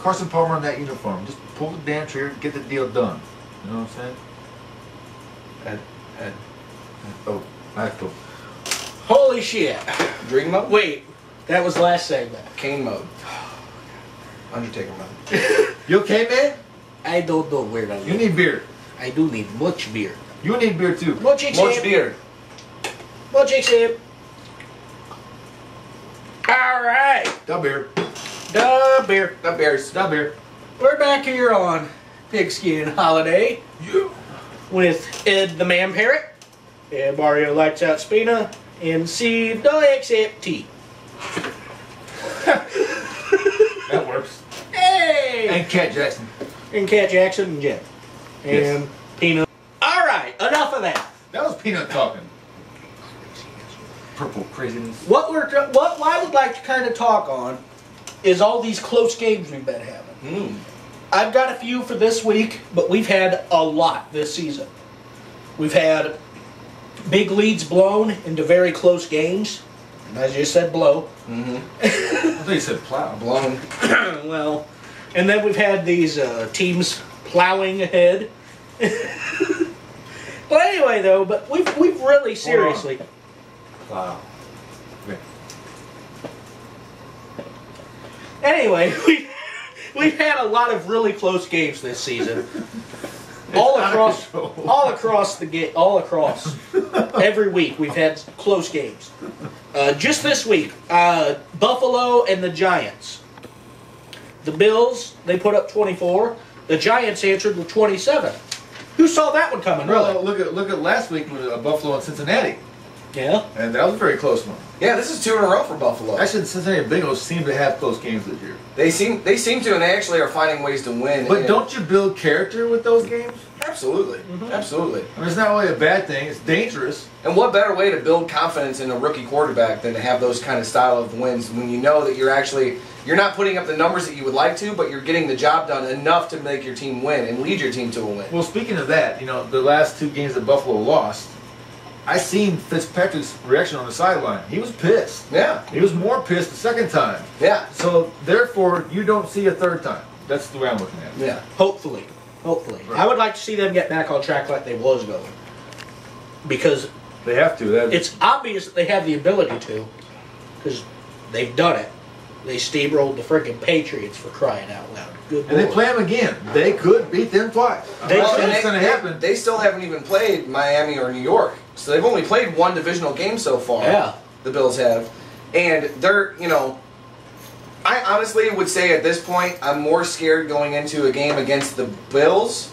Carson Palmer on that uniform. Just pull the damn trigger, get the deal done. You know what I'm saying? Oh, I have to. Holy shit. Dream mode? Wait, that was last segment. Kane mode. Undertaker mode. You okay, man? I don't know where to You need beer. I do need much beer. You need beer too. Much beer. Much except. Alright. Da beer. Da beer. The Bears. Da beer. We're back here on Pigskin Holiday. Yeah. With Ed the Man Parrot. And Mario Lights Out Spina. And C no except T. That works. Hey! And Cat Jackson. And Cat Jackson and Jen. And Yes. Peanut. Alright, enough of that. That was Peanut talking. Purple craziness. What I would like to kind of talk on is all these close games we've been having. I've got a few for this week, but we've had a lot this season. We've had big leads blown into very close games. I just said blow. I thought you said plow. Blown. Well, and then we've had these teams plowing ahead. Well, anyway, though, but we've really seriously. Plow. Okay. Anyway, we've had a lot of really close games this season. all across every week we've had close games. Just this week, Buffalo and the Giants. The Bills, they put up 24. The Giants answered with 27. Who saw that one coming? Really? Well, look at last week with Buffalo and Cincinnati, Yeah. and that was a very close one. Yeah, this is 2 in a row for Buffalo. Actually, the Cincinnati Bengals seem to have close games this year. They seem to, and they actually are finding ways to win. But don't you build character with those games? Absolutely. Absolutely. I mean, it's not really a bad thing. It's dangerous. And what better way to build confidence in a rookie quarterback than to have those kind of style of wins when you know that you're not putting up the numbers that you would like to, but you're getting the job done enough to make your team win and lead your team to a win. Well, speaking of that, the last 2 games that Buffalo lost, I seen Fitzpatrick's reaction on the sideline. He was pissed. Yeah. He was more pissed the second time. Yeah. So, therefore, you don't see a third time. That's the way I'm looking at it. Yeah. Hopefully. Right. I would like to see them get back on track like they was going. Because They have to. it's obvious that they have the ability to. Because they've done it. They steamrolled the freaking Patriots for crying out loud. Good And they Lord. play them again. They could beat them twice. They I'm not could. saying it's going to happen. They still haven't even played Miami or New York. So they've only played 1 divisional game so far. Yeah. The Bills have. And they're, I honestly would say at this point, I'm more scared going into a game against the Bills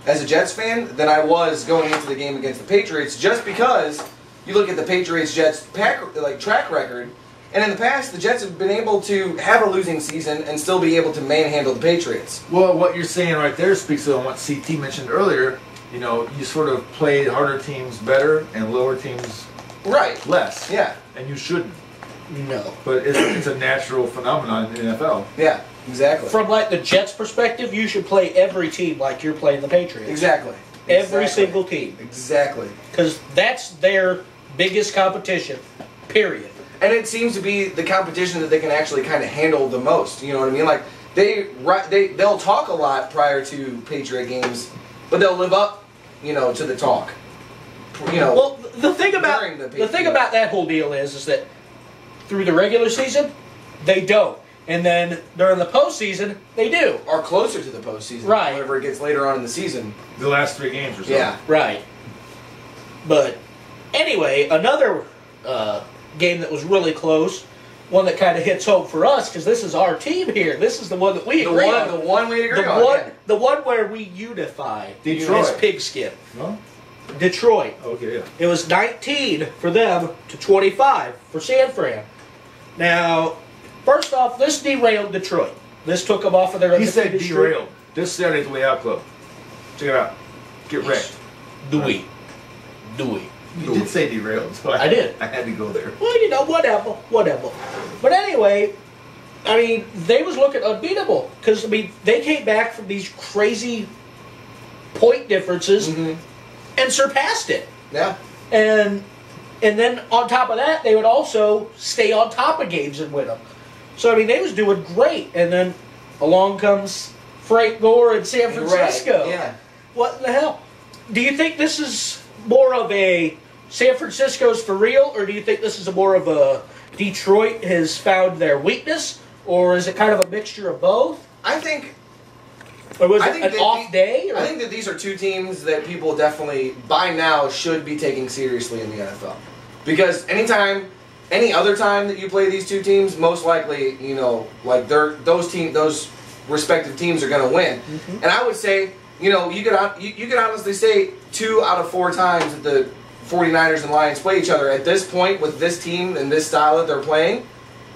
as a Jets fan than I was going into the game against the Patriots, just because you look at the Patriots-Jets track record, and in the past, the Jets have been able to have a losing season and still be able to manhandle the Patriots. Well, what you're saying right there speaks to what CT mentioned earlier. You sort of play harder teams better and lower teams less. Yeah. And you shouldn't. No. But it's a natural phenomenon in the NFL. Yeah, exactly. From the Jets' perspective, you should play every team like you're playing the Patriots. Exactly. Every single team. Exactly. Because that's their biggest competition, period. And it seems to be the competition that they can actually kind of handle the most. You know what I mean? Like they'll talk a lot prior to Patriot games, but they'll live up, to the talk. Well, the thing about that whole deal is that through the regular season, they don't, and then during the postseason, they do. Or closer to the postseason, right? Whenever it gets later on in the season. The last 3 games or so. Yeah, right. But anyway, another game that was really close, one that kind of hits home for us because this is our team here. This is the one that we agree on. The one we agree on. Yeah. The one where we unify. Detroit. Is Pigskin. No? Detroit. Okay, yeah. It was 19 for them to 25 for San Fran. Now, first off, this derailed Detroit. This took them off of their... He said derailed. This Saturday's Way Out Club. Check it out. Get wrecked. Dewey. You did say derailed, so I did. I had to go there. Well, whatever. But anyway, they was looking unbeatable. Because, they came back from these crazy point differences and surpassed it. Yeah. And then on top of that, they would also stay on top of games and win them. So, they was doing great. And then along comes Frank Gore in San Francisco. Right. Yeah. What in the hell? Do you think this is more of a San Francisco's for real, or do you think this is more of a Detroit has found their weakness, or is it kind of a mixture of both? I think. Or was it an off day? Or? I think that these are two teams that people definitely, by now, should be taking seriously in the NFL. Because any other time that you play these two teams, most likely, like those respective teams are going to win. Mm-hmm. And I would say, you could honestly say 2 out of 4 times that the 49ers and Lions play each other at this point with this team and this style that they're playing,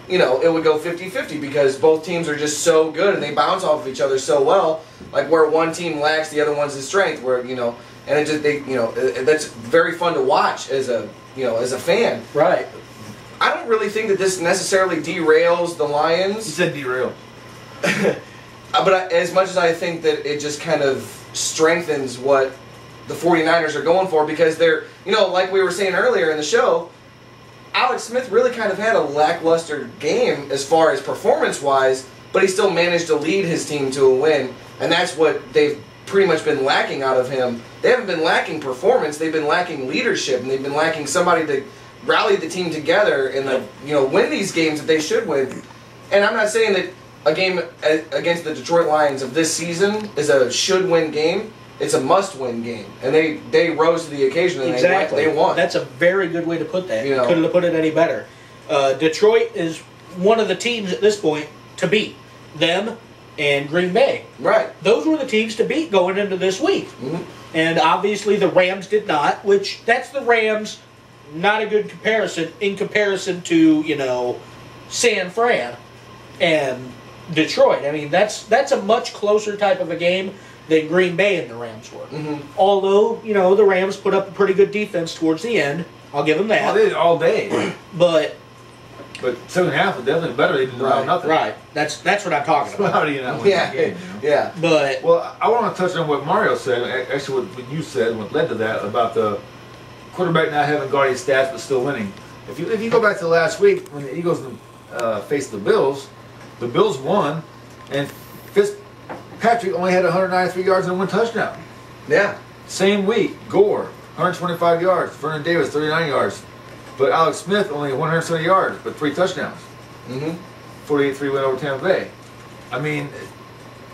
it would go 50-50 because both teams are just so good and they bounce off of each other so well. Like where one team lacks, the other one's his strength. Where and it just that's very fun to watch as a fan. Right. I don't really think that this necessarily derails the Lions. You said derail. But as much as I think that it just kind of strengthens what the 49ers are going for, because they're, like we were saying earlier in the show, Alex Smith really kind of had a lackluster game as far as performance-wise, but he still managed to lead his team to a win, and that's what they've pretty much been lacking out of him. They haven't been lacking performance, they've been lacking leadership, and they've been lacking somebody to rally the team together and win these games that they should win. And I'm not saying that a game against the Detroit Lions of this season is a should-win game. It's a must-win game, and they rose to the occasion and exactly. they won. That's a very good way to put that. Couldn't have put it any better. Detroit is one of the teams at this point to beat. Them and Green Bay. Right. Those were the teams to beat going into this week. Mm-hmm. And obviously the Rams did not, which that's the Rams, not a good comparison in comparison to, San Fran and Detroit. I mean, that's a much closer type of a game than Green Bay and the Rams were. Mm-hmm. Although, the Rams put up a pretty good defense towards the end. I'll give them that. Well, they did all day. But second half was definitely better. They didn't do nothing. Right. That's what I'm talking about. How do you not win that game? Yeah. But well, I want to touch on what Mario said. Actually, what you said, what led to that about the quarterback not having gaudy stats but still winning. If you go back to last week when the Eagles faced the Bills won, and Fitzpatrick only had 193 yards and 1 touchdown. Yeah. Same week, Gore, 125 yards. Vernon Davis, 39 yards. But Alex Smith only 170 yards, but 3 touchdowns. Mm-hmm. 48-3 win over Tampa Bay. I mean,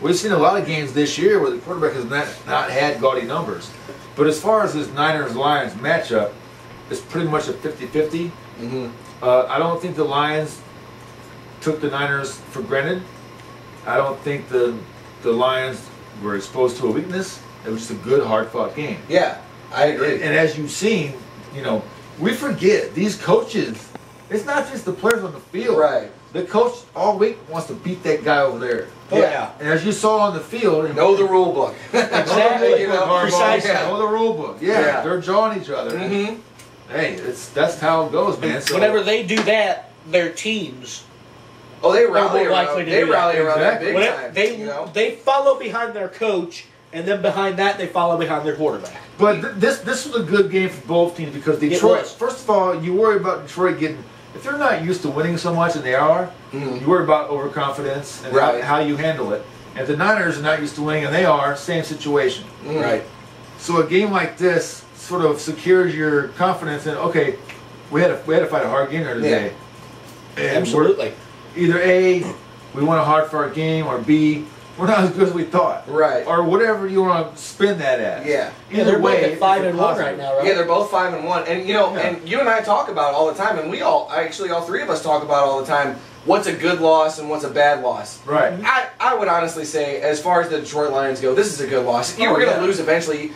we've seen a lot of games this year where the quarterback has not had gaudy numbers. But as far as this Niners-Lions matchup, it's pretty much a 50-50. Mm-hmm. I don't think the Lions took the Niners for granted. I don't think the Lions were exposed to a weakness. It was just a good, hard-fought game. Yeah, I agree. And as you've seen, we forget these coaches. It's not just the players on the field. Right. The coach all week wants to beat that guy over there. Oh, yeah. And as you saw on the field, know the rule book. Exactly. Precisely. Know the rule book. Yeah. They're jawing each other. Mm-hmm. Hey, that's how it goes, man. So, whenever they do that, their teams. Oh, they rally around. Likely to They do rally that. around that big Whenever time. They follow behind their coach, and then behind that, they follow behind their quarterback. But this was a good game for both teams because Detroit. First of all, you worry about Detroit getting. If they're not used to winning so much, and they are, you worry about overconfidence and how you handle it. And the Niners are not used to winning, and they are, same situation. Right. So a game like this sort of secures your confidence in, okay, we had to fight a hard game there today. Yeah. Absolutely. Either A, we won a hard-fought game, or B, we're not as good as we thought. Right. Or whatever you want to spin that as. Yeah. Either way, both at 5-1 right now, right? Yeah, they're both 5-1. And and you and I talk about all the time, and all 3 of us talk about all the time, what's a good loss and what's a bad loss. Right. I would honestly say, as far as the Detroit Lions go, this is a good loss. You were going to lose eventually.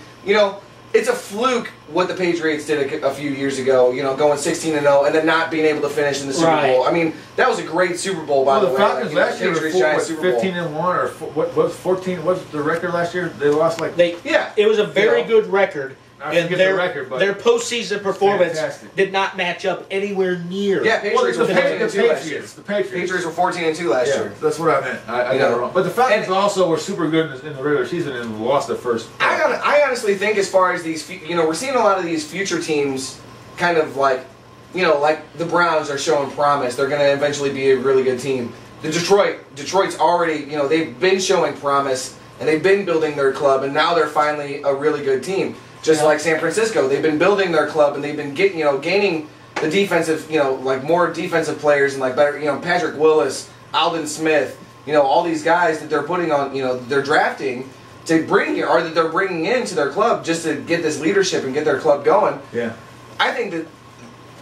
It's a fluke what the Patriots did a few years ago, going 16-0 and then not being able to finish in the Super Bowl. I mean, that was a great Super Bowl, by the way. The Falcons last year were 15-1, or what was 14? What was the record last year? They lost It was a very good record. And their postseason performance did not match up anywhere near. Yeah, Patriots were 14-2 last year. The Patriots were 14-2 last year. That's what I meant. I got it wrong. But the Falcons also were super good in the regular season and lost the first. I honestly think, as far as these, we're seeing a lot of these future teams, kind of like the Browns are showing promise. They're going to eventually be a really good team. Detroit's already, they've been showing promise and they've been building their club, and now they're finally a really good team. Just like San Francisco, they've been building their club and they've been gaining the defensive, like more defensive players and like better, Patrick Willis, Alden Smith, all these guys that they're putting on, they're drafting to bring here, or that they're bringing into their club just to get this leadership and get their club going. Yeah. I think that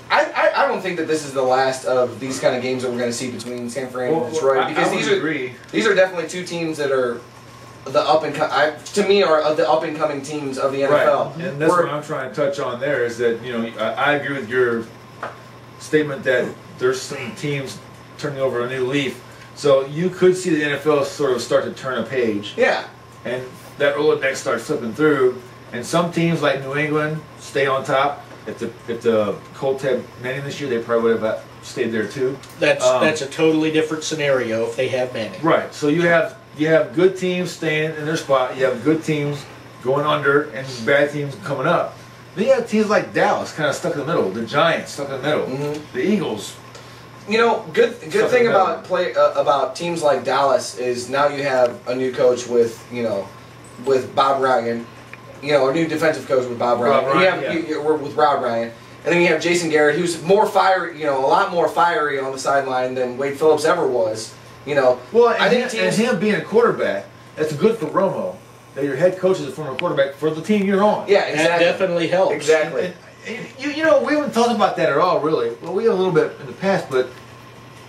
I don't think that this is the last of these kind of games that we're going to see between San Fran and Detroit, because these are definitely two teams that are the up and to me are the up and coming teams of the NFL. Right. And that's what I'm trying to touch on there is that I agree with your statement that there's some teams turning over a new leaf. So you could see the NFL sort of start to turn a page. Yeah. And that Rolodex starts flipping through, and some teams like New England stay on top. If the Colts had Manning this year, they probably would have stayed there too. That's a totally different scenario if they have Manning. Right. So you have good teams staying in their spot. You have good teams going under and bad teams coming up. Then you have teams like Dallas kind of stuck in the middle. The Giants stuck in the middle. Mm-hmm. The Eagles. Good thing about teams like Dallas is now you have a new coach with Bob Ryan. A new defensive coach with Bob Ryan. We're with Rob Ryan. And then you have Jason Garrett, who's more fiery, a lot more fiery on the sideline than Wade Phillips ever was. Well, I think him being a quarterback, that's good for Romo. That your head coach is a former quarterback for the team you're on. Yeah, exactly. That definitely helps. Exactly. And we haven't talked about that at all, really. Well, we have a little bit in the past, but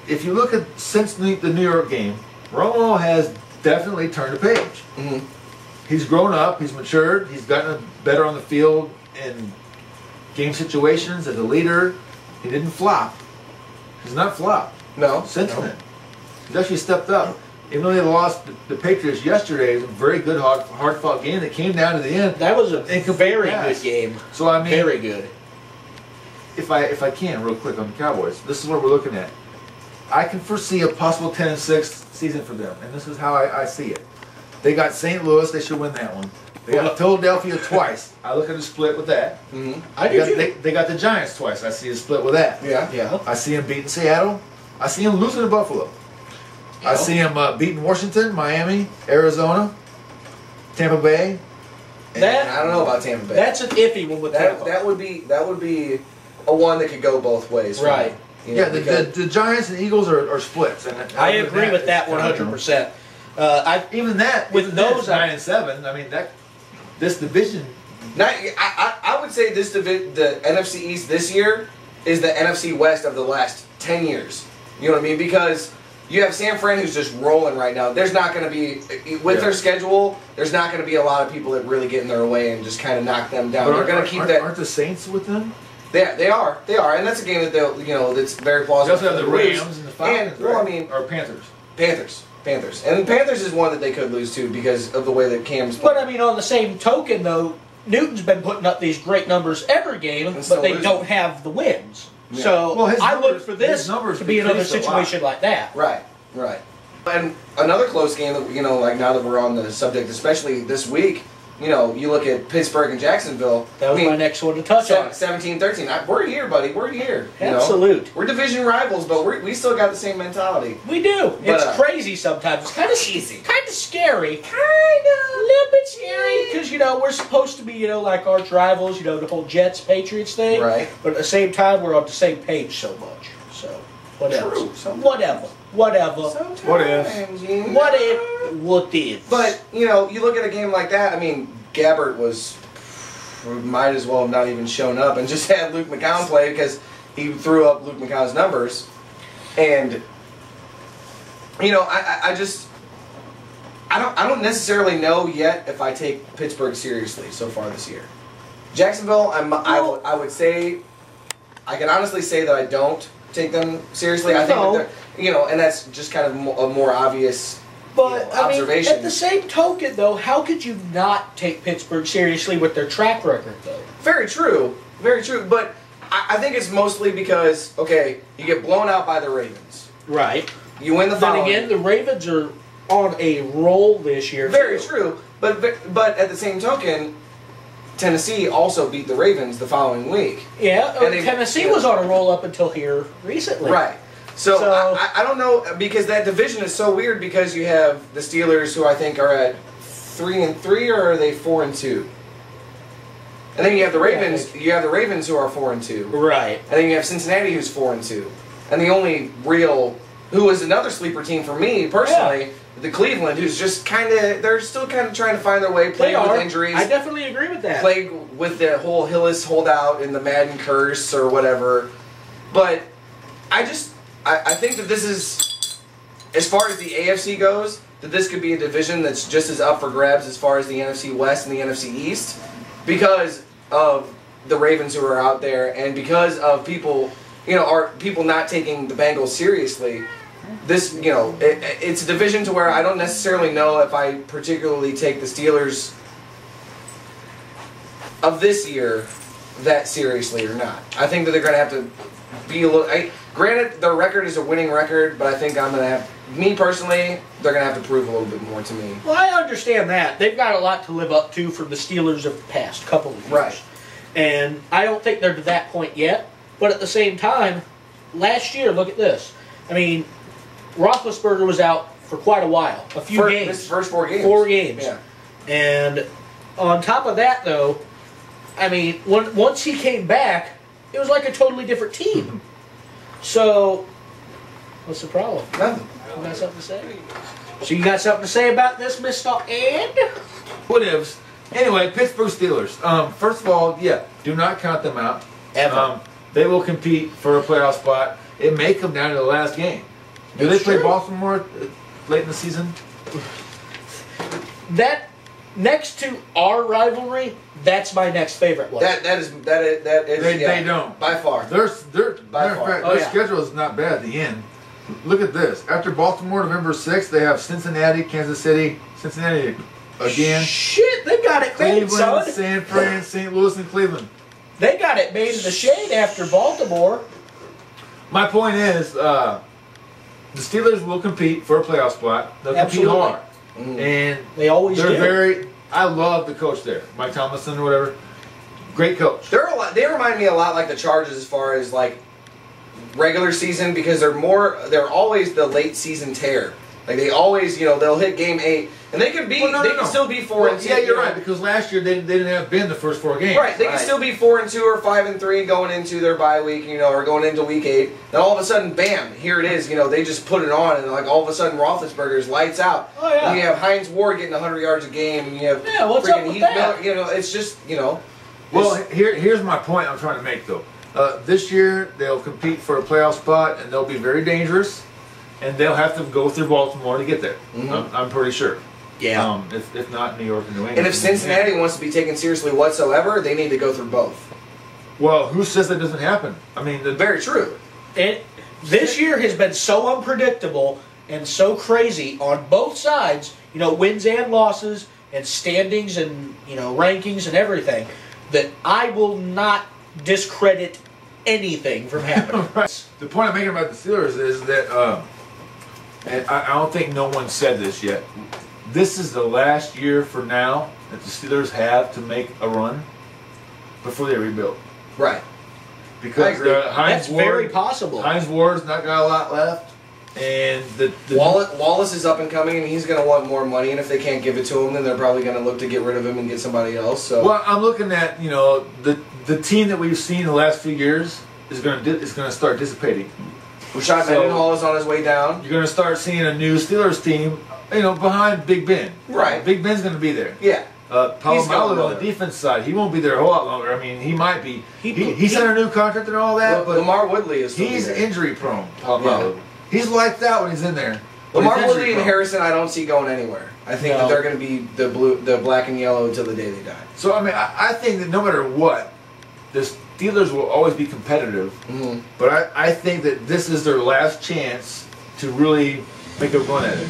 if you look at since the New York game, Romo has definitely turned a page. Mm-hmm. He's grown up, he's matured, he's gotten better on the field in game situations as a leader. He didn't flop. He's not flopped. No. Since then. He's actually stepped up. Even though they lost the Patriots yesterday, it was a very good, hard-fought game that came down to the end. That was a very good game. So, I mean, very good. If I can, real quick on the Cowboys, this is what we're looking at. I can foresee a possible 10-6 season for them, and this is how I see it. They got St. Louis, they should win that one. They got Philadelphia twice. I look at a split with that. Mm-hmm. They got the Giants twice. I see a split with that. Yeah. I see them beating Seattle. I see them losing to Buffalo. Yeah. I see them beating Washington, Miami, Arizona, Tampa Bay. I don't know about Tampa Bay. That's an iffy one with Tampa. That would be a one that could go both ways. Right. The Giants and Eagles are splits. And I agree with that 100%. Even that with those 9-7. I mean this division. I would say the NFC East this year is the NFC West of the last 10 years. You know what I mean? Because you have San Fran who's just rolling right now. There's not going to be with their schedule. There's not going to be a lot of people that really get in their way and just kind of knock them down. They're going to keep that. Aren't the Saints with them? They are, and that's a game that they'll that's very plausible. They also have the Rams and the Falcons, or Panthers. Panthers. And Panthers is one that they could lose to because of the way that Cam's playing. But I mean, on the same token, though, Newton's been putting up these great numbers every game, but they don't have the wins. Yeah. So I look for this to be another situation like that. Right. And another close game that like now that we're on the subject, especially this week. You look at Pittsburgh and Jacksonville. That was my next one to touch on. 17-13. We're here, buddy. We're here. Absolute. We're division rivals, but we still got the same mentality. We do. It's crazy sometimes. It's kind of easy. Kind of scary. A little bit scary. Because, we're supposed to be, like arch rivals, the whole Jets-Patriots thing. Right. But at the same time, we're on the same page so much. So, whatever. True. Whatever. What if? But, you look at a game like that, I mean, Gabbert might as well have not even shown up and just had Luke McCown play because he threw up Luke McCown's numbers. And, I don't necessarily know yet if I take Pittsburgh seriously so far this year. Jacksonville, I would say, I can honestly say that I don't take them seriously. I think that they're, and that's just kind of a more obvious observation. At the same token, though, how could you not take Pittsburgh seriously with their track record, though? Very true. But I think it's mostly because, you get blown out by the Ravens. Right. You win the following. Then again, the Ravens are on a roll this year. Very true. But at the same token, Tennessee also beat the Ravens the following week. Yeah, Tennessee was on a roll up until here recently. Right. So I don't know, because that division is so weird, because you have the Steelers, who I think are at 3-3, or are they 4-2? And then you have the Ravens. You have the Ravens, who are 4-2. Right. And then you have Cincinnati, who's 4-2. And the only real, who is another sleeper team for me personally, the Cleveland, who's just kind of, they're still kind of trying to find their way, playing with injuries. I definitely agree with that. Played with the whole Hillis holdout and the Madden curse or whatever. But I think that this is, as far as the AFC goes, that this could be a division that's just as up for grabs as far as the NFC West and the NFC East, because of the Ravens who are out there, and because of people, are people not taking the Bengals seriously. This, it's a division to where I don't necessarily know if I particularly take the Steelers of this year that seriously or not. I think that they're going to have to be a little. Granted, their record is a winning record, but I think I'm going to have, me personally, they're going to have to prove a little bit more to me. Well, I understand that. They've got a lot to live up to from the Steelers of the past couple of years. Right. And I don't think they're to that point yet. But at the same time, last year, look at this. I mean, Roethlisberger was out for quite a while. A few games. His first 4 games. 4 games. Yeah. And on top of that, though, I mean, once he came back, it was like a totally different team. So, what's the problem? Nothing. You got something to say? So you got something to say about this, Mr. Ed? Whatevs. Anyway, Pittsburgh Steelers. First of all, do not count them out. Ever. They will compete for a playoff spot. It may come down to the last game. Do they play Baltimore late in the season? That, next to our rivalry, that's my next favorite one. That is They don't. By far. Their Oh, yeah. schedule is not bad at the end. Look at this. After Baltimore, November 6th, they have Cincinnati, Kansas City, Cincinnati again. Shit, they got it made, Cleveland, son. San Fran, St. Louis, and Cleveland. They got it made in the shade after Baltimore. My point is, the Steelers will compete for a playoff spot. They'll compete hard. And They always they're do. I love the coach there, Mike Tomlinson or whatever. Great coach. They remind me a lot like the Chargers as far as like regular season, because they're always the late season tear. Like they always, they'll hit game 8 and they could be they can still be 4-2. Yeah, you're right, because last year they didn't have been the first 4 games. Right, they can still be 4-2 or 5-3 going into their bye week, or going into week 8. Then all of a sudden, bam, here it is. They just put it on, and like all of a sudden, Roethlisberger's lights out. Oh yeah. And you have Hines Ward getting 100 yards a game, and you have what's up with Heath that? Miller. It's just Well, here's my point I'm trying to make though. This year they'll compete for a playoff spot, and they'll be very dangerous, and they'll have to go through Baltimore to get there. I'm pretty sure. Yeah. If not New York and New England. And if Cincinnati wants to be taken seriously whatsoever, they need to go through both. Well, who says that doesn't happen? I mean, Very true. This year has been so unpredictable and so crazy on both sides, wins and losses and standings and, rankings and everything, that I will not discredit anything from happening. Right. The point I'm making about the Steelers is that, and I don't think no one said this yet, this is the last year for now that the Steelers have to make a run before they rebuild. Right. Because That's very possible. Hines Ward's not got a lot left, and the Wallace is up and coming, and he's going to want more money. And if they can't give it to him, then they're probably going to look to get rid of him and get somebody else. So, well, I'm looking at the team that we've seen the last few years is going to start dissipating. Rashad Mendenhall is on his way down. You're going to start seeing a new Steelers team, behind Big Ben. Right. Big Ben's going to be there. Yeah. Palomalu on the defense side, he won't be there a whole lot longer. I mean, he might be. He signed a new contract and all that, but Lamar Woodley is still he's there. injury prone. Palomalu. He's lights out when he's in there. Lamar Woodley and Harrison, I don't see going anywhere. I think No. that they're going to be the black and yellow until the day they die. So I mean, I think that no matter what, the Steelers will always be competitive. But I think that this is their last chance to really make a run at it.